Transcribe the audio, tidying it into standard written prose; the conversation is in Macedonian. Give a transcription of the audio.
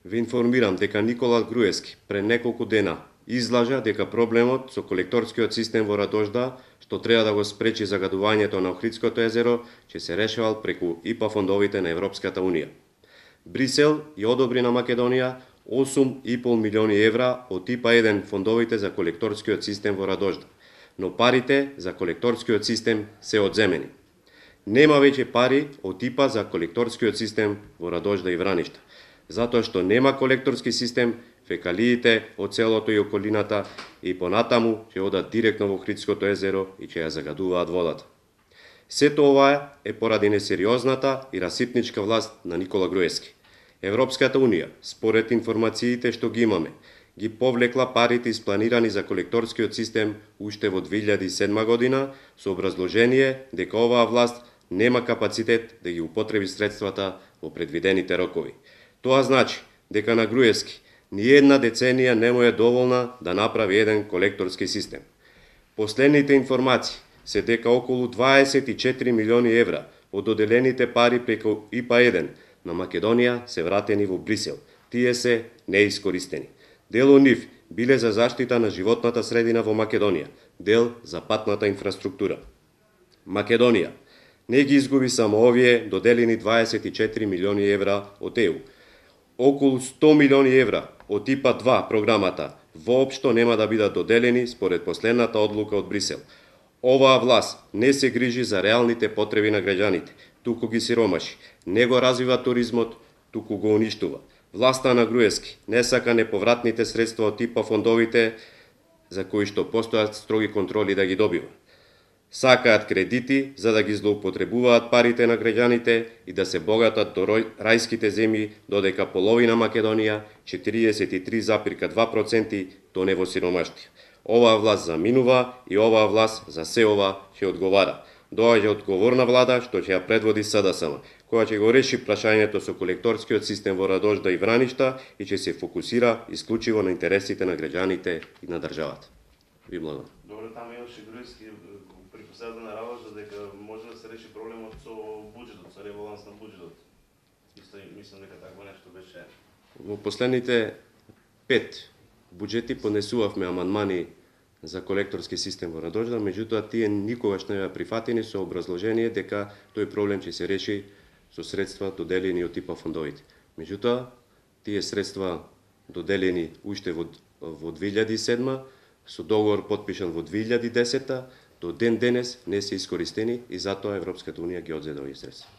ве информирам дека Никола Груевски пред неколку дена излажа дека проблемот со колекторскиот систем во Радожда, што треба да го спречи загадувањето на Охридското езеро, ќе се решавал преку ИПА фондовите на Европската Унија. Брисел ја одобри на Македонија 8,5 милиони евра од ИПА-1 фондовите за колекторскиот систем во Радожда, но парите за колекторскиот систем се одземени. Нема веќе пари од ИПА за колекторскиот систем во Радожда и Враништа, затоа што нема колекторски систем, фекалиите од селото и околината и понатаму ќе одат директно во Охридското езеро и ќе ја загадуваат водата. Сето ова е поради несериозната и расипничка власт на Никола Груевски. Европската Унија, според информациите што ги имаме, ги повлекла парите испланирани за колекторскиот систем уште во 2007 година со образложение дека оваа власт нема капацитет да ги употреби средствата во предвидените рокови. Тоа значи дека на Груевски ни една деценија не му е доволна да направи еден колекторски систем. Последните информации се дека околу 24 милиони евра од доделените пари преку ИПА-1 на Македонија се вратени во Брисел. Тие се неискористени. Дел од нив биле за заштита на животната средина во Македонија, дел за патната инфраструктура. Македонија не ги изгуби само овие доделени 24 милиони евра од ЕУ. Околу 100 милиони евра од ИПА-2 програмата воопшто нема да бидат доделени според последната одлука од Брисел. Оваа власт не се грижи за реалните потреби на граѓаните, туку ги сиромаши. Не го развива туризмот, туку го уништува. Власта на Груевски не сака неповратните средства од ИПА фондовите за кои што постојат строги контроли да ги добива. Сакаат кредити за да ги злоупотребуваат парите на граѓаните и да се богатат до рајските земји, додека половина Македонија, 43,2%, тоне во сиромаштија. Оваа власт заминува и оваа власт за се ова ќе одговара. Доаѓа одговорна влада што ќе ја предводи СДСМ, која ќе го реши прашањето со колекторскиот систем во Радожда и Враништа и ќе се фокусира исклучиво на интересите на граѓаните и на државата. Ви благодарам. Добро, таму имаше Груевски при последна работа дека може да се реши проблемот со буџетот, со ребаланс на буџетот. Мислам дека такво нешто беше. Во последните 5 буџети поднесувавме амандмани за колекторски систем во Радожда, меѓутоа тие никогаш не беа прифатени со образложение дека тој проблем ќе се реши со средства доделени од ИПА фондовите. Меѓутоа, тие средства доделени уште во 2007 со договор потпишан во 2010 до ден денес не се искористени и затоа Европската Унија ги одзеде овие средства.